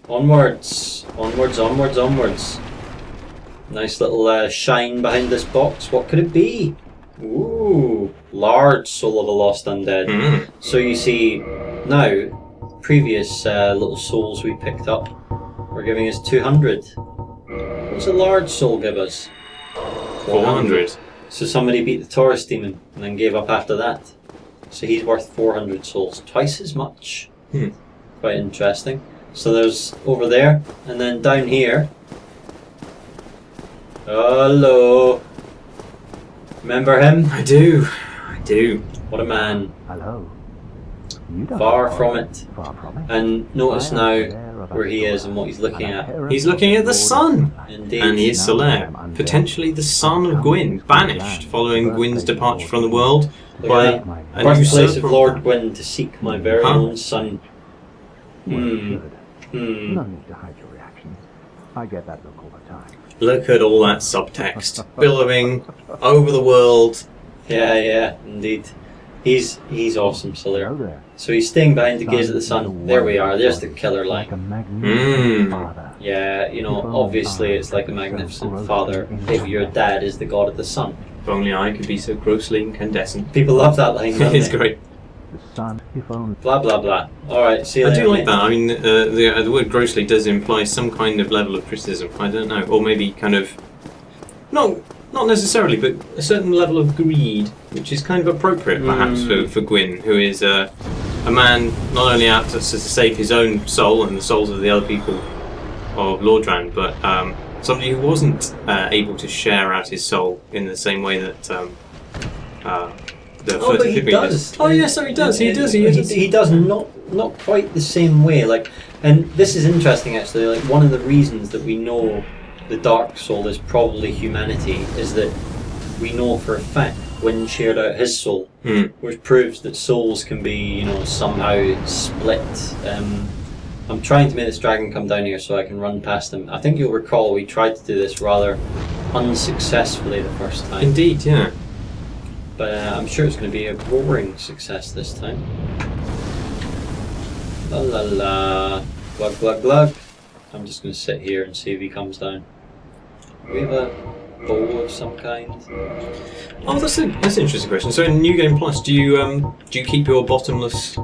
Onwards. Onwards, onwards, onwards. Nice little shine behind this box. What could it be? Ooh, large soul of a lost undead. So you see, now, previous little souls we picked up were giving us 200. What does a large soul give us? 400. So somebody beat the Taurus demon and then gave up after that. So he's worth 400 souls. Twice as much. Quite interesting. So there's over there, and then down here. Hello. Remember him? I do. I do. What a man. Hello. Far from it. Far from it. And notice now where he is and what he's looking at. He's looking at the sun. Indeed. And he is Solaire, potentially the son of Gwyn, banished following Gwyn's departure from the world by a new birthplace of serpent. Lord Gwyn to seek my very own son. No need to hide your reactions. I get that look all the time. Look at all that subtext billowing over the world. Yeah, indeed. He's awesome, Solaire. Hello there. So he's staying behind to gaze at the sun. There we are, there's the killer Like a line. magnificent father. Yeah, you know, obviously it's like a magnificent father if your dad is the god of the sun. If only I could be so grossly incandescent. People love that line, don't It's they? great. The sun, if only. Blah, blah, blah. Alright, see you I later, do like mate. that. I mean, the word grossly does imply some kind of level of criticism. I don't know. Or maybe kind of... Not necessarily, but a certain level of greed, which is kind of appropriate perhaps for Gwyn, who is a man not only out to save his own soul and the souls of the other people of Lordran, but somebody who wasn't able to share out his soul in the same way that the Oh, but he does. Oh yes, so he does. He does. He does not quite the same way. Like, and this is interesting actually. Like, one of the reasons that we know the Dark Soul is probably humanity is that we know for a fact Gwyn shared out his soul, which proves that souls can be, you know, somehow split. I'm trying to make this dragon come down here so I can run past him. I think you'll recall we tried to do this rather unsuccessfully the first time. Indeed, yeah. But I'm sure it's going to be a roaring success this time. La la la. Glug glug glug. I'm just going to sit here and see if he comes down. Do we have a bow of some kind? Oh, that's an interesting question. So in New Game Plus, do you keep your bottomless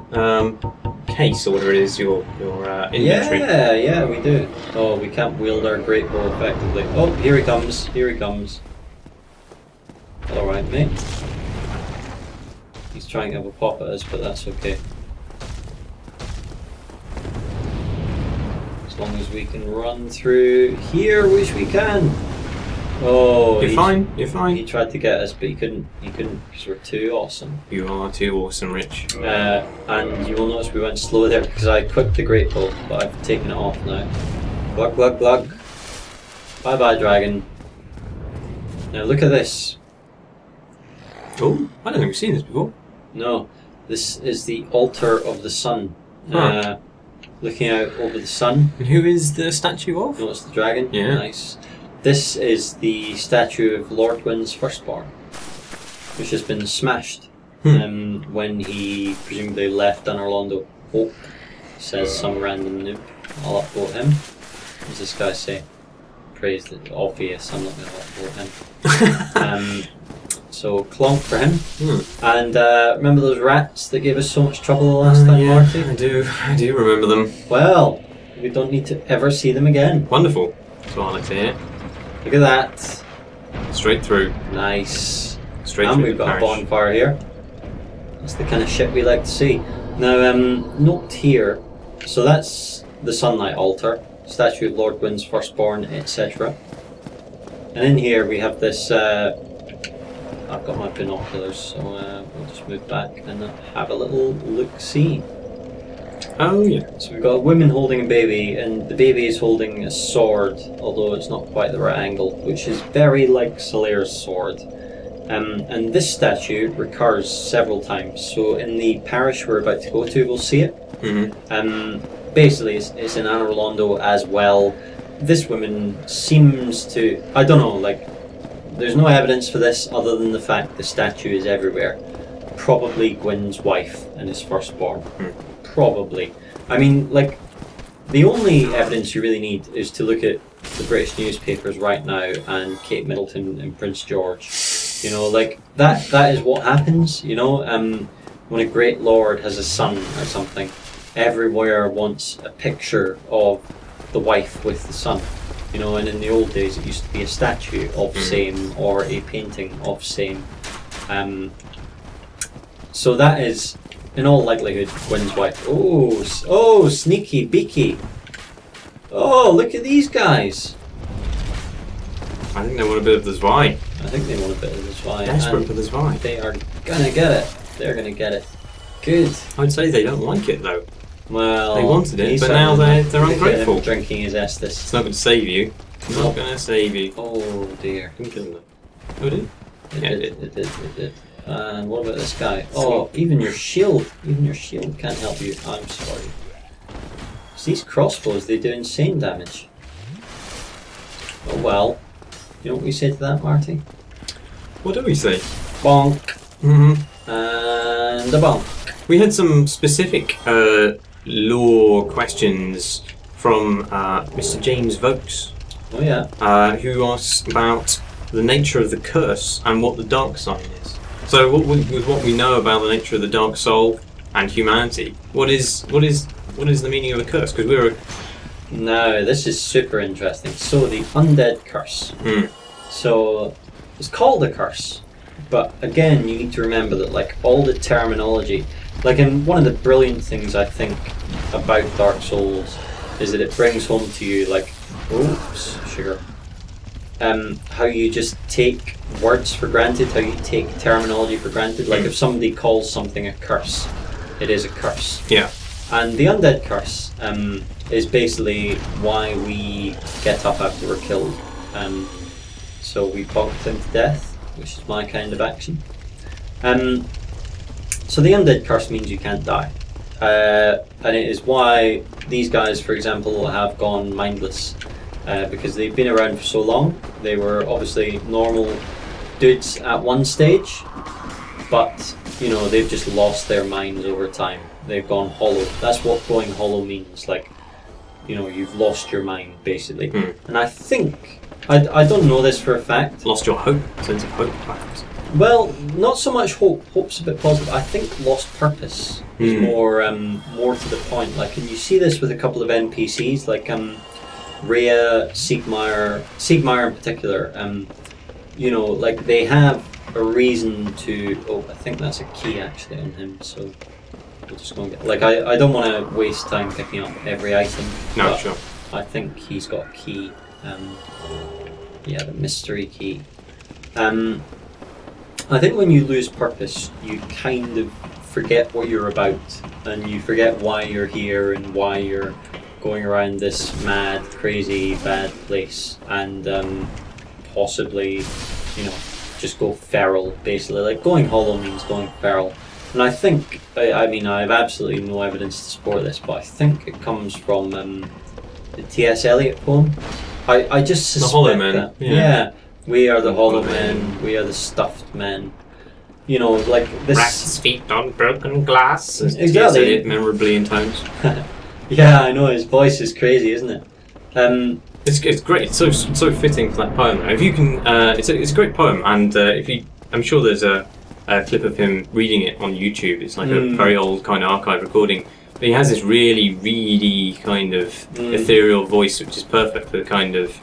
case or whatever it is, your inventory? Yeah, we do. Oh, we can't wield our great bow effectively. Oh, here he comes. Here he comes. Alright, mate. He's trying to have a pop at us, but that's okay. As long as we can run through here, which we can. Oh, You're fine. You're He fine. tried to get us, but he couldn't because we're too awesome. You are too awesome, Rich. And you will notice we went slow there because I equipped the great bow, but I've taken it off now. Glug glug glug. Bye bye, dragon. Now look at this. Oh, I don't think we've seen this before. No, this is the altar of the sun. Huh. Looking out over the sun. And who is the statue of? Notice the dragon? Yeah. Nice. This is the statue of Lord Gwyn's firstborn, which has been smashed when he presumably left Orlando. Oh, says some random noob. I'll upvote him. What does this guy say? Praise the obvious, I'm not going to upvote him. So clonk for him. And remember those rats that gave us so much trouble the last time, yeah, Marty? I do remember them. Well, we don't need to ever see them again. Wonderful. That's what I like to hear. Look at that. Straight through. Nice. Straight And through we've the got a parish. bonfire here. That's the kind of shit we like to see. Now, note here. So that's the sunlight altar, statue of Lord Gwyn's firstborn, etc. And in here we have this. I've got my binoculars, so we'll just move back and have a little look-see. Oh yeah. So we've got a woman holding a baby, and the baby is holding a sword, although it's not quite the right angle, which is very like Solaire's sword. And this statue recurs several times. So in the parish we're about to go to, we'll see it. Basically, it's in Anne Orlando as well. This woman seems to, I don't know, like, there's no evidence for this other than the fact the statue is everywhere. Probably Gwyn's wife and his firstborn. Probably. I mean, like, the only evidence you really need is to look at the British newspapers right now and Kate Middleton and Prince George. You know, like that is what happens. You know, when a great lord has a son or something, everywhere wants a picture of the wife with the son. You know, and in the old days it used to be a statue of same or a painting of same. So that is, in all likelihood, Gwyn's wife. Oh, sneaky beaky. Oh, look at these guys. I think they want a bit of the Zwei. I think they want a bit of the Zwei. Desperate for the Zwei. They are gonna get it. They're gonna get it. Good. I'd say they don't like it though. Well, they wanted it, but now they're ungrateful. Drinking his Estus. It's not going to save you. It's not going to save you. Oh dear. Didn't kill them. Oh, it did? It did. And what about this guy? Oh, even your shield can't help you. I'm sorry. So these crossbows, they do insane damage. Oh well. You know what we say to that, Marty? What do we say? Bonk. Mm-hmm. And a bonk. We had some specific lore questions from Mr. James Vokes. Oh yeah. Who asks about the nature of the curse and what the dark sign is. So, with what we know about the nature of the dark soul and humanity, what is the meaning of a curse? Because we're Now, this is super interesting. So, the undead curse. So, it's called a curse, but again, you need to remember that, like, all the terminology, like, and one of the brilliant things I think about Dark Souls is that it brings home to you, like, oops, sugar. How you just take words for granted, how you take terminology for granted. Like, if somebody calls something a curse, it is a curse. Yeah. And the undead curse is basically why we get up after we're killed. So we bonked him to death, which is my kind of action. So the undead curse means you can't die. And it is why these guys, for example, have gone mindless. Because they've been around for so long. They were obviously normal dudes at one stage, but you know, they've just lost their minds over time. They've gone hollow. That's what going hollow means. Like, you know, you've lost your mind basically. And I think I don't know this for a fact. Lost your hope, sense of hope, perhaps. Well, not so much hope. Hope's a bit positive. I think lost purpose is more to the point. Like, and you see this with a couple of NPCs, like Rhea, Siegmeyer in particular, you know, like they have a reason to. Oh, I think that's a key actually on him. So we'll just go and get. Like, I don't want to waste time picking up every item. No, sure. I think he's got a key. Yeah, the mystery key. I think when you lose purpose, you kind of forget what you're about, and you forget why you're here and why you're going around this mad, crazy, bad place, and possibly, you know, just go feral, basically. Like, going hollow means going feral. And I think, I mean, I have absolutely no evidence to support this, but I think it comes from the T.S. Eliot poem. I just suspect the Hollow Men. that. Yeah. We are the hollow men, we are the stuffed men. You know, like this. Rats' feet on broken glass. Exactly. It memorably in tones. Yeah, I know, his voice is crazy, isn't it? It's great. It's so fitting for that poem. If you can, it's a great poem, and I'm sure there's a clip of him reading it on YouTube. It's like a very old kind of archive recording. But he has this really reedy kind of ethereal voice, which is perfect for the kind of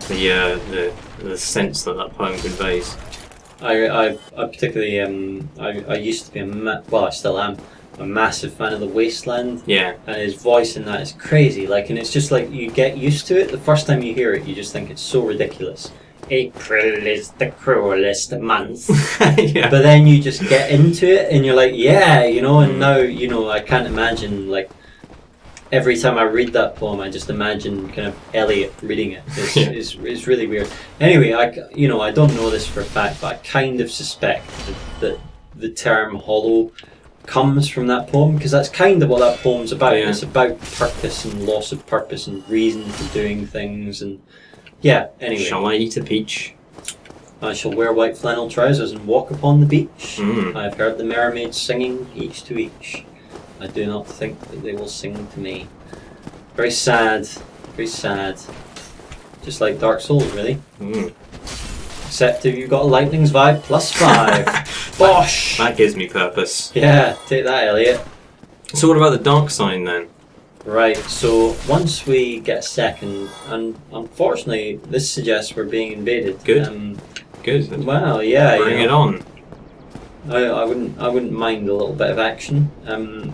the sense that poem conveys. I particularly I used to be well, I still am a massive fan of The Wasteland. Yeah. And his voice in that is crazy. Like, and it's just like you get used to it. The first time you hear it, you just think it's so ridiculous. April is the cruelest month. Yeah. But then you just get into it, and you're like, yeah, you know. And now, you know, I can't imagine, like, every time I read that poem, I just imagine kind of Eliot reading it. It's really weird. Anyway, I don't know this for a fact, but I kind of suspect that the term hollow comes from that poem, because that's kind of what that poem's about. Yeah. It's about purpose and loss of purpose and reason for doing things, and yeah, anyway. Shall I eat a peach? I shall wear white flannel trousers and walk upon the beach. I have heard the mermaids singing, each to each. I do not think that they will sing to me. Very sad. Very sad. Just like Dark Souls, really. Except if you've got a Lightning's Vibe +5. Bosh! That gives me purpose. Yeah, take that, Elliot. So what about the dark sign then? Right, so once we get a second, and unfortunately this suggests we're being invaded. Good. Good. Well, yeah. Bring it on. I wouldn't mind a little bit of action. Oh,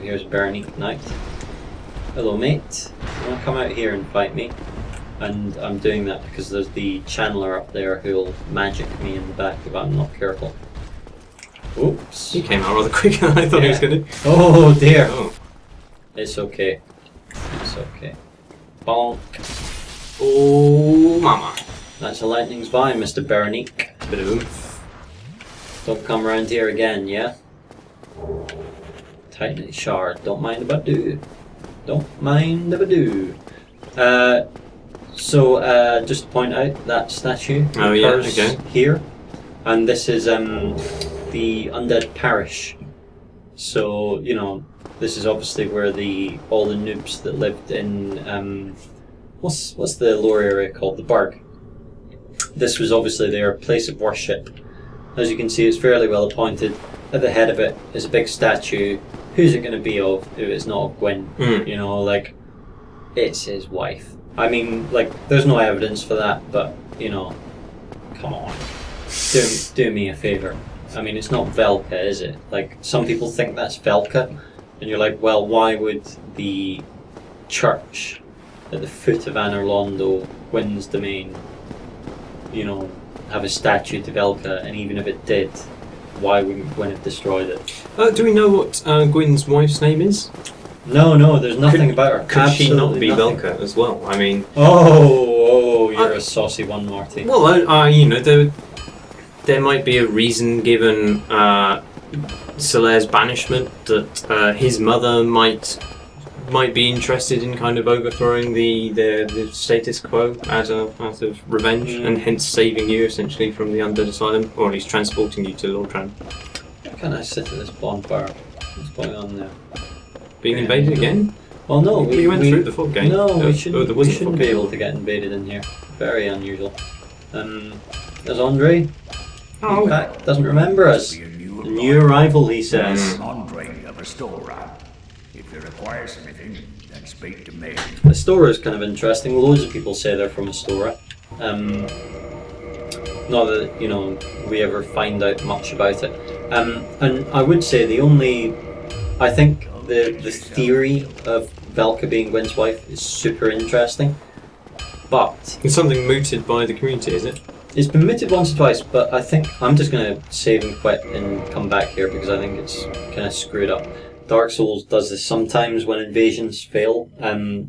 here's Bernie Knight. Hello, mate. You want to come out here and fight me? And I'm doing that because there's the channeler up there who'll magic me in the back if I'm not careful. Oops. He came out rather quicker than I thought he was going to. Oh dear. Oh. It's okay. It's okay. Bonk. Oh, mama. That's a Lightning's Vine, Mr. Berenique. Bit of oomph. Don't come around here again, yeah? Titanite shard. Don't mind if I do. Don't mind if I do. So, just to point out, that statue occurs here. And this is the undead parish. So, you know, this is obviously where all the noobs that lived in what's the lower area called? The Burg. This was obviously their place of worship. As you can see, it's fairly well appointed. At the head of it is a big statue. Who's it going to be of if it's not of Gwyn? You know, like, it's his wife. I mean, like, there's no evidence for that, but, you know, come on. Do me a favour. I mean, it's not Velka, is it? Like, some people think that's Velka, and you're like, well, why would the church at the foot of Anorlondo, Gwyn's domain, you know, have a statue to Velka, and even if it did, why wouldn't Gwyn have destroyed it? Do we know what Gwyn's wife's name is? No, there's nothing about her. Could she not be nothing. Velka as well? I mean... Oh, you're a saucy one, Marty. Well, you know, there might be a reason given Solaire's banishment that his mother might be interested in kind of overthrowing the status quo out of revenge, and hence saving you essentially from the undead asylum, or at least transporting you to Lordran. Why can't I sit at this bonfire? What's going on there? Being invaded again? Well, no, we went through the fog gate. No, we shouldn't be gate. able to get invaded in here. Very unusual. There's Andre. Oh. In fact, doesn't remember us. A new arrival, he says. Andre, a restorer. If you require something, then speak to me. Astoria is kind of interesting. Loads of people say they're from Astoria. Not that, you know, we ever find out much about it. And I would say I think the theory of Velka being Gwyn's wife is super interesting. But It's something mooted by the community, is it? it's been mooted once or twice, but I think I'm just going to save and quit and come back here because I think it's kind of screwed up. Dark Souls does this sometimes when invasions fail,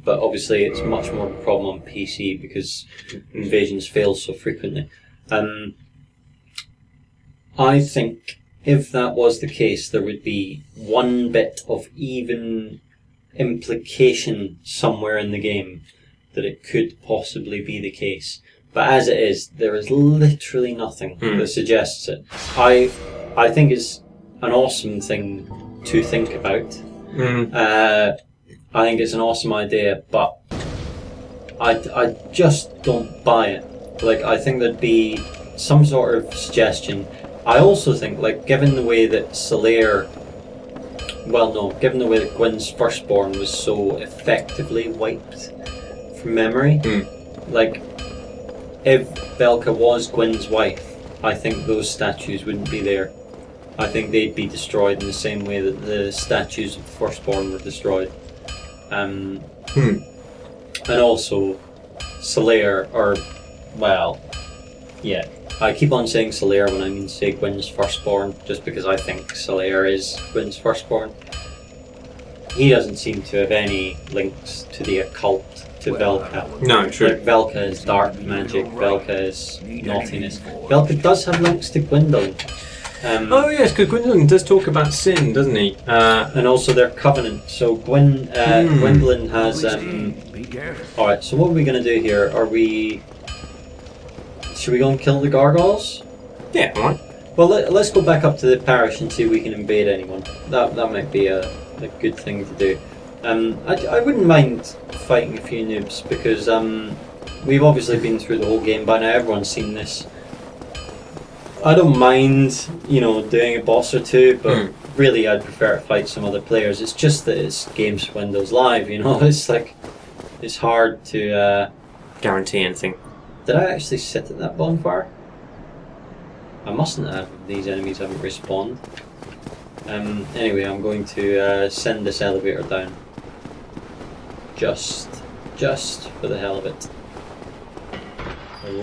but obviously it's much more of a problem on PC because invasions fail so frequently. I think if that was the case, there would be one bit of even implication somewhere in the game that it could possibly be the case. But as it is, there is literally nothing that suggests it. I think it's an awesome thing to think about. I think it's an awesome idea, but I just don't buy it. Like, I think there'd be some sort of suggestion. I also think, like, given the way that Solaire... Well, no, given the way that Gwyn's firstborn was so effectively wiped from memory, like, if Velka was Gwyn's wife, I think those statues wouldn't be there. I think they'd be destroyed in the same way that the statues of the firstborn were destroyed. And also, Solaire, or, well, yeah. I keep on saying Solaire when I mean say Gwyn's firstborn, just because I think Solaire is Gwyn's firstborn. He doesn't seem to have any links to the occult, to Velka. No, true. Like, Velka is dark magic, Velka is naughtiness. Velka does have links to Gwendolyn. Oh yes, because Gwendolyn does talk about sin, doesn't he? And also their covenant. So Gwendolyn has... Be careful. Alright, so what are we going to do here? Should we go and kill the gargoyles? Yeah, alright. Well, let's go back up to the parish and see if we can invade anyone. That might be a good thing to do. I wouldn't mind fighting a few noobs because we've obviously been through the whole game by now. Everyone's seen this. I don't mind, you know, doing a boss or two, but really I'd prefer to fight some other players. It's just that it's games for Windows Live, you know. It's like it's hard to guarantee anything. Did I actually sit at that bonfire? I mustn't have. These enemies haven't respawned. Anyway, I'm going to send this elevator down. Just for the hell of it.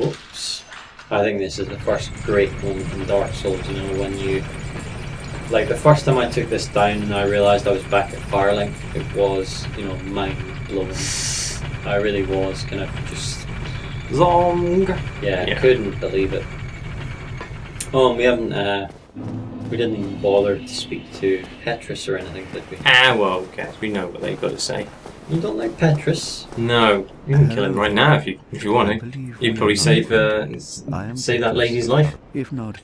Whoops. I think this is the first great moment in Dark Souls, you know, when you... Like, the first time I took this down and I realised I was back at Firelink, it was, you know, mind-blowing. I really was kind of just... Long! Yeah, I couldn't believe it. Oh, and we haven't, we didn't even bother to speak to Petrus or anything, did we? Ah, well, okay, we know what they've got to say. You don't like Petrus? No, you can kill him right now if you want to. You'd probably save that lady's life. If not,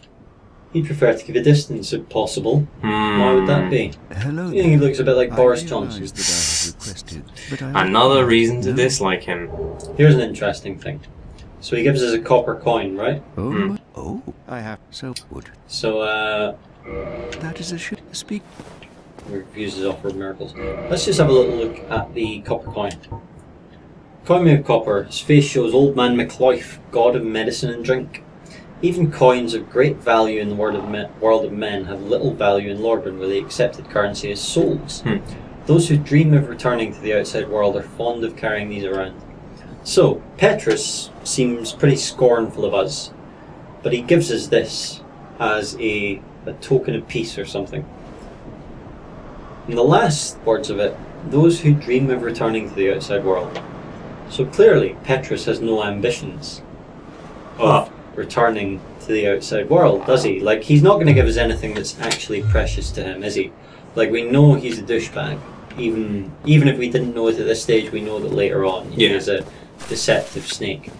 He'd prefer to keep a distance if possible. Why would that be? hello. You think he looks a bit like Boris Johnson? That I have requested, but I Another reason to dislike him. Here's an interesting thing. So he gives us a copper coin, right? Oh, I have so wood. So, That is a ship speak. refuses offer of miracles. Let's just have a little look at the copper coin. Coin made of copper. His face shows Old Man McLoif, god of medicine and drink. Even coins of great value in the world of men have little value in Lordran, where the accepted currency is souls. Those who dream of returning to the outside world are fond of carrying these around. So, Petrus seems pretty scornful of us, but he gives us this as a token of peace or something. In the last words of it, those who dream of returning to the outside world. So clearly, Petrus has no ambitions of returning to the outside world, does he? Like, he's not going to give us anything that's actually precious to him, is he? Like, we know he's a douchebag. Even if we didn't know it at this stage, we know that later on he is a deceptive snake.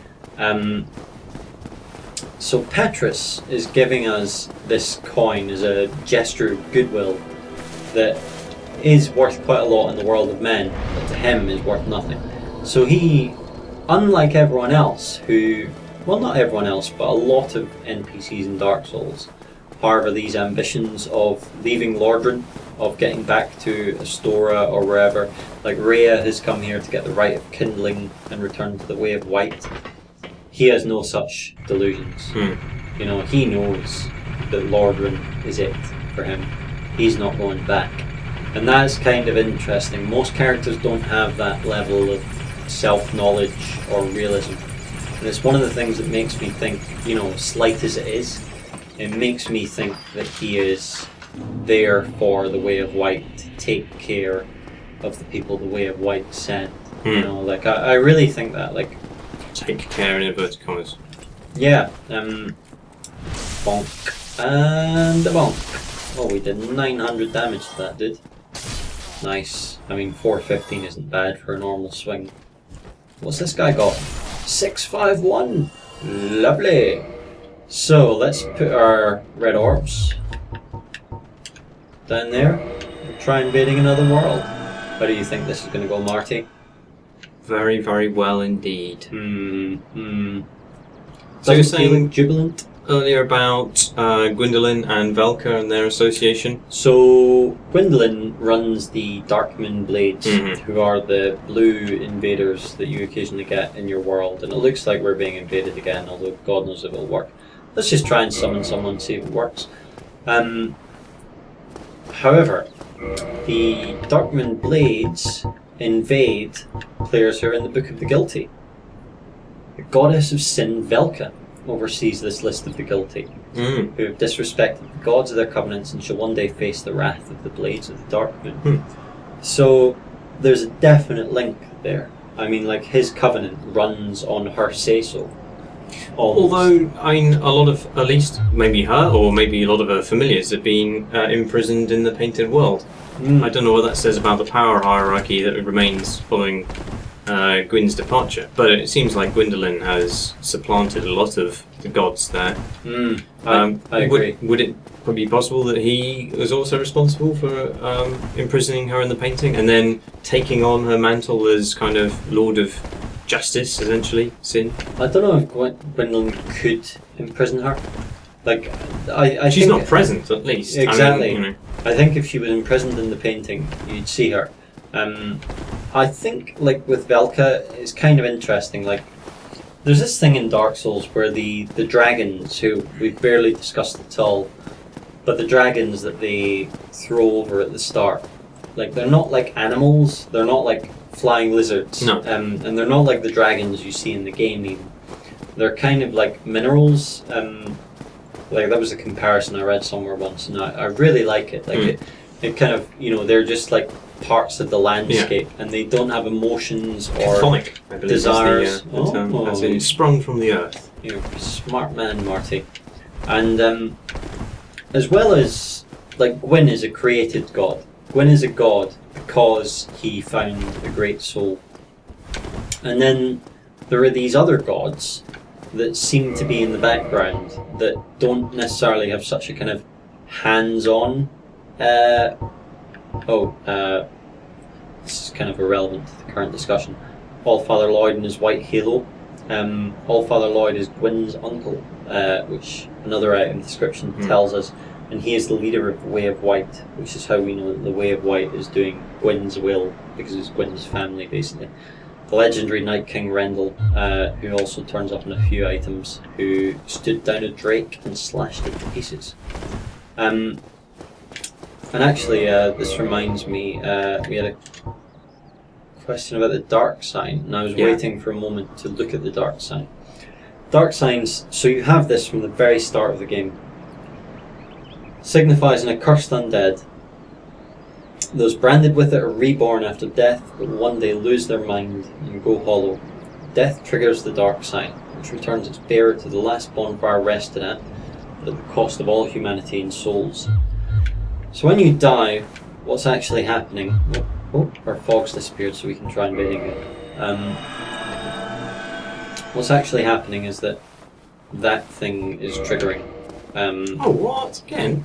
So Petrus is giving us this coin as a gesture of goodwill that is worth quite a lot in the world of men, but to him is worth nothing. So he, unlike everyone else who, well, not everyone else, but a lot of NPCs in Dark Souls harbor these ambitions of leaving Lordran, of getting back to Astora or wherever. Like Rhea has come here to get the right of kindling and return to the way of white. He has no such delusions. You know, he knows that Lordran is it for him. He's not going back. And that's kind of interesting. Most characters don't have that level of self-knowledge or realism. And it's one of the things that makes me think, you know, slight as it is, it makes me think that he is there for the way of white, to take care of the people the way of white sent. You know, like, I really think that, like... Take care in inverted commas. Yeah, bonk. And a bonk. Oh, we did 900 damage to that, dude. Nice. I mean, 415 isn't bad for a normal swing. What's this guy got? 651! Lovely! So, let's put our red orbs down there and try invading another world. How do you think this is going to go, Marty? Very, very well indeed. So you're saying jubilant? Earlier about Gwendolyn and Velka and their association. So Gwendolyn runs the Darkmoon Blades, who are the blue invaders that you occasionally get in your world, and it looks like we're being invaded again, although God knows if it'll work. Let's just try and summon someone, see if it works. However, the Darkmoon Blades invade players who are in the Book of the Guilty. The goddess of sin, Velka, oversees this list of the guilty, who have disrespected the gods of their covenants and shall one day face the wrath of the Blades of the Darkmoon. So there's a definite link there. I mean, like, his covenant runs on her say-so. Although, I mean, a lot of, at least maybe her, or maybe a lot of her familiars have been imprisoned in the painted world. I don't know what that says about the power hierarchy that remains following Gwyn's departure, but it seems like Gwendolyn has supplanted a lot of the gods there. I agree. Would it be possible that he was also responsible for imprisoning her in the painting and then taking on her mantle as kind of Lord of Justice, essentially, Sin? I don't know if Gwendolyn could imprison her. Like, She's think not present, at least. Exactly. I mean, I think if she was imprisoned in the painting, you'd see her. I think, like, with Velka, it's kind of interesting. Like, there's this thing in Dark Souls where the dragons, who we've barely discussed at all, but the dragons that they throw over at the start, like, they're not like animals, they're not like flying lizards, No. and they're not like the dragons you see in the game even. They're kind of like minerals. Like, that was a comparison I read somewhere once, and I really like it. Like, it kind of, you know, they're just like parts of the landscape, and they don't have emotions or chthonic, I believe, desires. is the term, as in sprung from the earth. You're a smart man, Marty. And as well as, like, Gwyn is a created god. Gwyn is a god because he found a great soul. And then there are these other gods that seem to be in the background that don't necessarily have such a kind of hands-on. This is kind of irrelevant to the current discussion. Allfather Lloyd and his white halo. Allfather Lloyd is Gwyn's uncle, which another item description tells us, and he is the leader of the Way of White, which is how we know that the Way of White is doing Gwyn's will, because it's Gwyn's family, basically. The legendary Night King Rendell, who also turns up in a few items, who stood down a drake and slashed it to pieces. And actually, this reminds me, we had a question about the dark sign, and I was waiting for a moment to look at the dark sign. Dark signs, so you have this from the very start of the game, signifies an accursed undead. Those branded with it are reborn after death, but one day lose their mind and go hollow. Death triggers the dark sign, which returns its bearer to the last bonfire rested at the cost of all humanity and souls. So when you die, what's actually happening? Oh, our fog's disappeared, so we can try and bait again. What's actually happening is that thing is triggering. Oh, what? Again?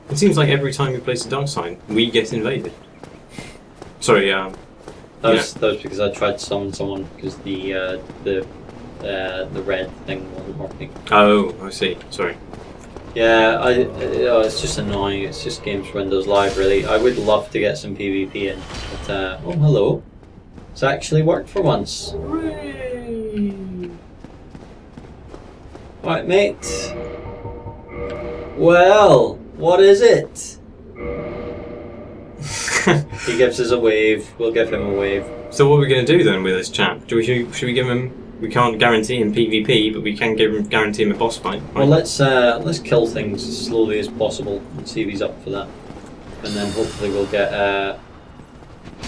It seems like every time we place a dark sign, we get invaded. Sorry, that was because I tried to summon someone because the red thing wasn't working. Oh, I see. Sorry. Yeah, it's just annoying. It's just Games for Windows Live, really. I would love to get some PvP in, but oh, hello. It's actually worked for once. Hooray! Right, mate. Well, what is it? He gives us a wave. We'll give him a wave. So what are we going to do then with this chap? Should we give him? We can't guarantee him PvP, but we can guarantee him a boss fight. Right? Well, let's kill things as slowly as possible and see if he's up for that, and then hopefully we'll get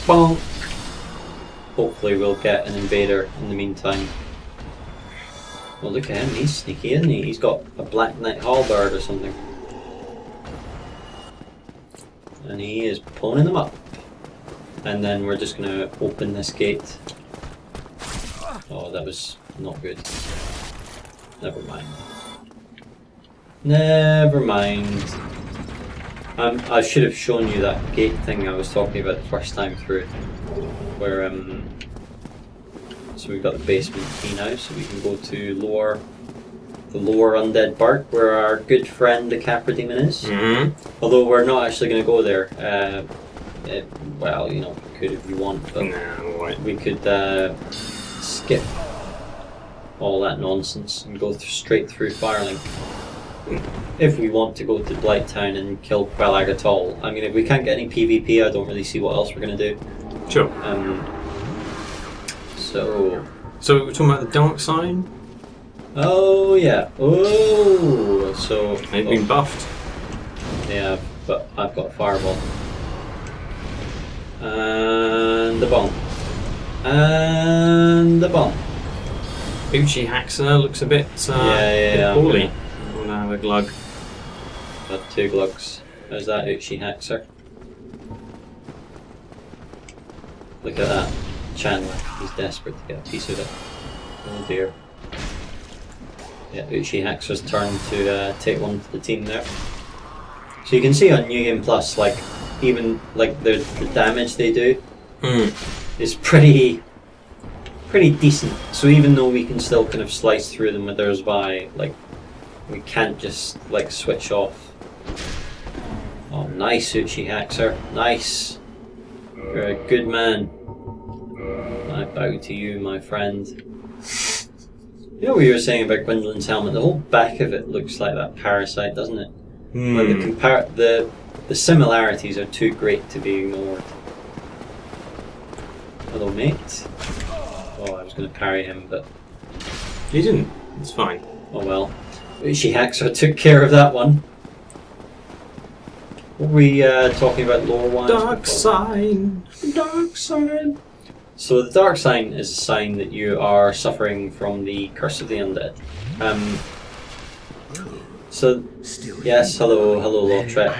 bonk. Hopefully we'll get an invader in the meantime. Well, look at him. He's sneaky, isn't he? He's got a Black Knight halberd or something. And he is pulling them up. And then we're just going to open this gate. Oh, that was not good. Never mind. Never mind. I should have shown you that gate thing I was talking about the first time through. Where, so we've got the basement key now, so we can go to the lower undead bark, where our good friend the Capra Demon is. Although we're not actually going to go there. Well, you know, we could if you want, but we could skip all that nonsense and go straight through Firelink. If we want to go to Blighttown and kill Quelag at all. I mean, if we can't get any PvP, I don't really see what else we're going to do. Sure. So we're talking about the dark sign? Oh yeah. Oh, so They've been buffed. Yeah, but I've got Fireball. And the bomb. And the bomb. Uchi Haxa looks a bit, yeah, poorly. I'm gonna have a glug. Got 2 glugs. How's that, Uchi Haxer? Look at that. Chandler. He's desperate to get a piece of it. Oh dear. Yeah, Uchi Haxer's turn to take one for the team there. So you can see on New Game Plus, like, even like the damage they do is pretty decent. So even though we can still kind of slice through them with our Zwei, like, we can't just like switch off. Oh, nice, Uchi Haxer. Nice. You're a good man. I bow to you, my friend. You know what you were saying about Gwendolyn's helmet? The whole back of it looks like that parasite, doesn't it? Like the similarities are too great to be ignored. Hello, mate. Oh, I was going to parry him, but You didn't. It's fine. oh well. Uchi Haxer took care of that one. What were we talking about lore-wise? Dark sign. Dark sign. So the dark sign is a sign that you are suffering from the curse of the undead. So yes, hello, Lordran.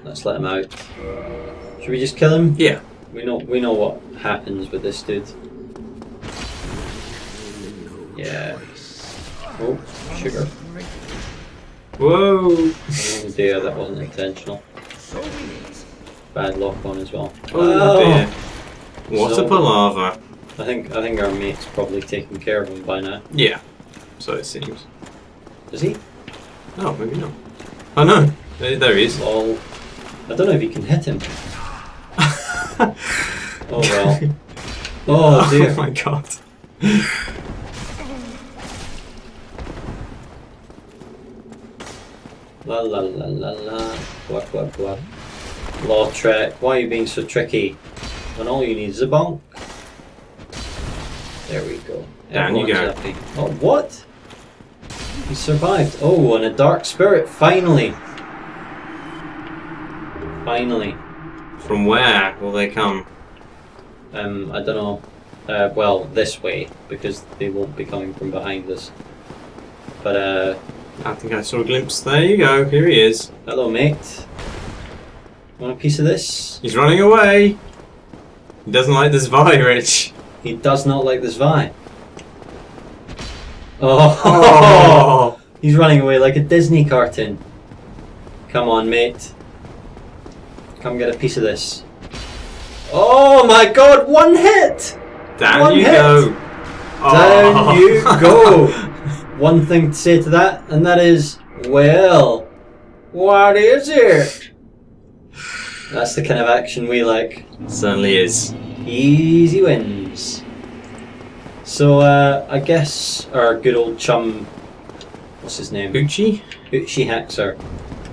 Let's let him out. Should we just kill him? Yeah. We know what happens with this dude. Yeah. Oh, sugar. Whoa. Oh dear, that wasn't intentional. Bad lock on as well. Oh dear. What So- a palaver. I think our mate's probably taken care of him by now. Yeah. So it seems. Is he? Oh, maybe not. Oh no. There he is. Lol. I don't know if you can hit him. Oh well. Oh dear. Oh my god. La la la la la. What. Lordran, why are you being so tricky? When all you need is a bonk. There we go. Down you Everyone's go. happy. Oh, what? He survived. Oh, and a dark spirit, finally. Finally. From where will they come? I don't know. Well, this way, because they won't be coming from behind us. But, I think I saw a glimpse. There you go. Here he is. hello, mate. Want a piece of this? He's running away. He doesn't like this Zwei, Rich. He does not like this vine. Oh, Oh. He's running away like a Disney cartoon. Come on, mate. Come get a piece of this. Oh my god, one hit! Down One you hit. go. Down Oh. you go! One thing to say to that, and that is, well, what is it? That's the kind of action we like. Certainly is. Easy wins. So, I guess our good old chum, what's his name? Uchi? Uchi Haxer.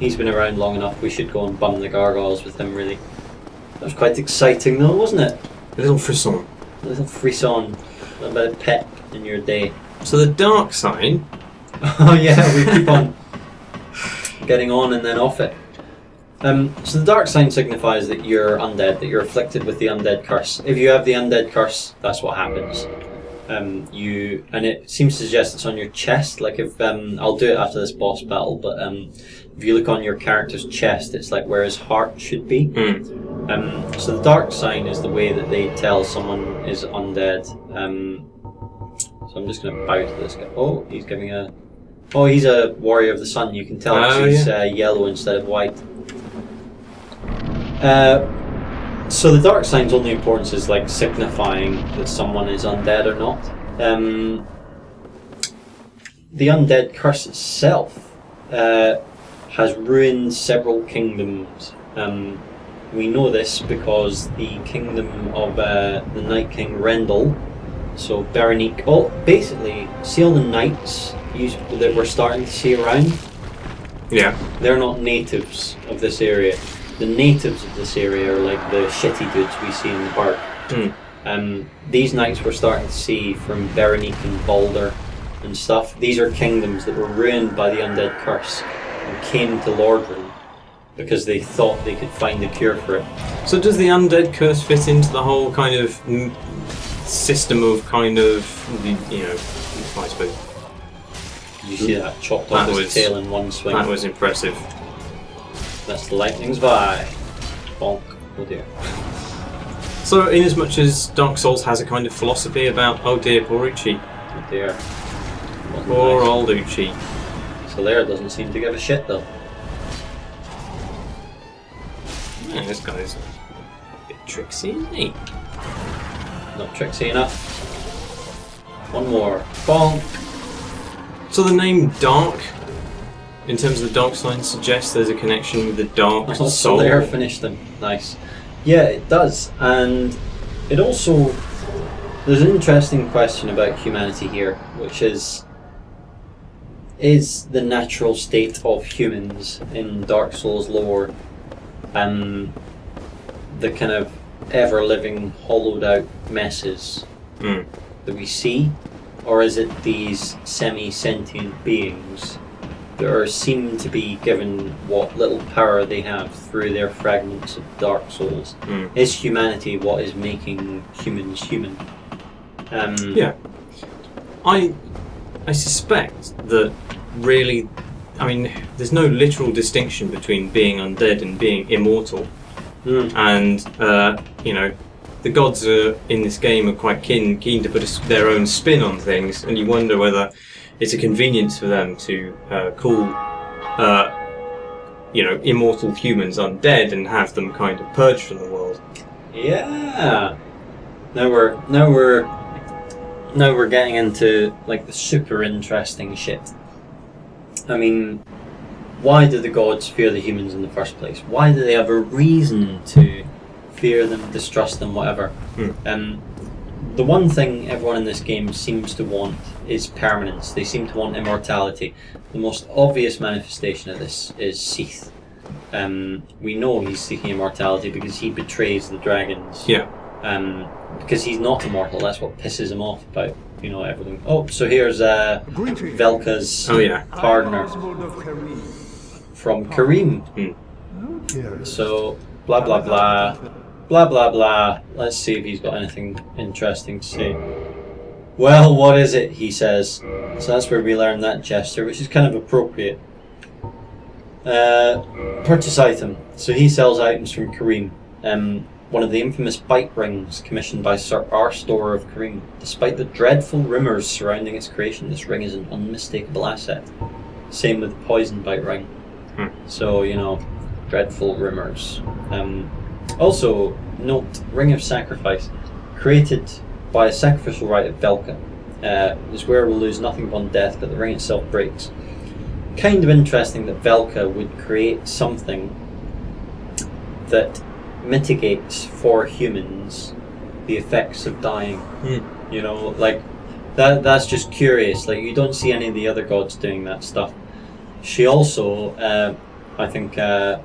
He's been around long enough, we should go and bum the gargoyles with him, really. That was quite exciting though, wasn't it? A little frisson. A little frisson, a little bit of pep in your day. So the dark sign. Oh yeah, we keep on getting on and then off it. So the dark sign signifies that you're undead, that you're afflicted with the undead curse. If you have the undead curse, that's what happens. And it seems to suggest it's on your chest. Like if I'll do it after this boss battle, but if you look on your character's chest, it's like where his heart should be. So the dark sign is the way that they tell someone is undead. So I'm just going to bow to this guy. Oh, he's giving a. Oh, he's a warrior of the sun. You can tell he's yellow instead of white. So the dark sign's only importance is like signifying that someone is undead or not. The undead curse itself has ruined several kingdoms. We know this because the kingdom of the Night King Rendell, so Berenique, basically, see all the knights that we're starting to see around? Yeah. They're not natives of this area. The natives of this area are like the shitty dudes we see in the park. These knights we're starting to see from Berenique and Balder and stuff. These are kingdoms that were ruined by the undead curse and came to Lordran because they thought they could find a cure for it. So does the undead curse fit into the whole kind of system of kind of, sacrifice, but You see that chopped off his tail in one swing. That was impressive. That's the lightning's vi. Bonk. Oh dear. So, inasmuch as Dark Souls has a kind of philosophy about, oh dear, poor Uchi. Oh dear. Poor old Uchi. Solaire doesn't seem to give a shit though. Man, this guy's a bit tricksy, isn't he? Not tricksy enough. One more. Bonk. So the name Dark, in terms of the dark sign, suggests there's a connection with the Dark Soul. Solaire finished them. Nice. Yeah, it does. And it also... There's an interesting question about humanity here, which is the natural state of humans in Dark Souls lore the kind of ever-living, hollowed-out messes that we see? Or is it these semi-sentient beings that seem to be given what little power they have through their fragments of Dark Souls? Is humanity what is making humans human? Yeah. I suspect that really, I mean, there's no literal distinction between being undead and being immortal. And, you know, the gods in this game are quite keen to put their own spin on things, and you wonder whether it's a convenience for them to call, you know, immortal humans undead and have them kind of purged from the world. Yeah. Now we're getting into like the super interesting shit. I mean, why do the gods fear the humans in the first place? Why do they have a reason to fear them, distrust them, whatever? The one thing everyone in this game seems to want is permanence. They seem to want immortality. The most obvious manifestation of this is Seath. We know he's seeking immortality because he betrays the dragons. Yeah. Because he's not immortal, that's what pisses him off about, you know, everything. Oh, so here's Velka's partner from Karim. So, blah blah blah, blah blah blah. Let's see if he's got anything interesting to say. Well, what is it, he says. So that's where we learn that gesture, which is kind of appropriate. Purchase item. So he sells items from Karim. One of the infamous bite rings commissioned by Sir Arstor of Karim. Despite the dreadful rumours surrounding its creation, this ring is an unmistakable asset. Same with the poison bite ring. So, you know, dreadful rumours. Also, note, Ring of Sacrifice. Created by a sacrificial rite of Velka. This wearer will lose nothing upon death, but the ring itself breaks. Kind of interesting that Velka would create something that mitigates for humans the effects of dying. You know, like that's just curious. Like, you don't see any of the other gods doing that stuff. She also, I think I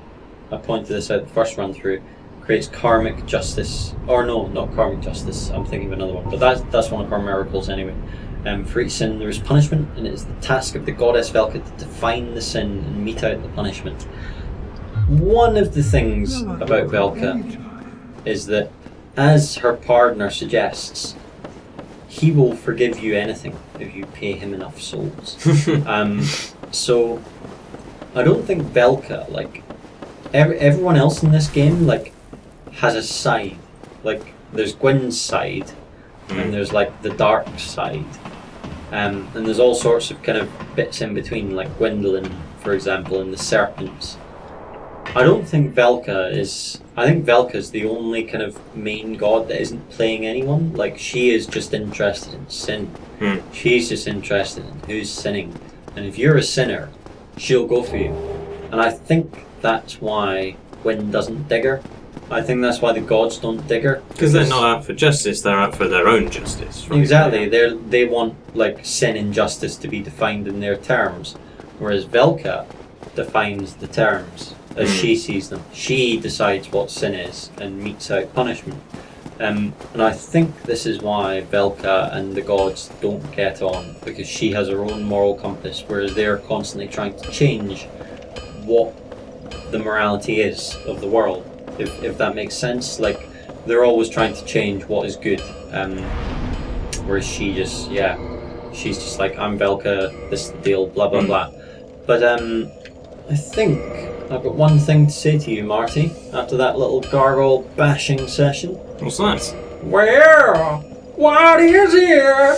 pointed this out the first run through, creates karmic justice. Or no, not karmic justice, I'm thinking of another one, but that's one of her miracles anyway. For each sin there is punishment, and it is the task of the goddess Velka to define the sin and mete out the punishment. One of the things about Velka is that, as her partner suggests, he will forgive you anything if you pay him enough souls. So I don't think Velka, like everyone else in this game, like has a side. Like, there's Gwyn's side, and there's like the dark side, and there's all sorts of kind of bits in between, like Gwendolyn, for example, and the serpents. I don't think Velka is... I think Velka is the only kind of main god that isn't playing anyone. Like, she is just interested in sin. She's just interested in who's sinning. And if you're a sinner, she'll go for you. And I think that's why Gwyn doesn't dig her. I think that's why the gods don't dig her. Because they're not out for justice, they're out for their own justice. Right? Exactly. They want, like, sin and justice to be defined in their terms. Whereas Velka defines the terms as she sees them. She decides what sin is and metes out punishment. And I think this is why Velka and the gods don't get on, because she has her own moral compass, whereas they're constantly trying to change what the morality is of the world, if that makes sense. Like, they're always trying to change what is good, whereas she just, she's just like, I'm Velka, this is the deal, blah blah blah. But I think I've got one thing to say to you, Marty, after that little gargoyle bashing session. What's that? Well, what is here?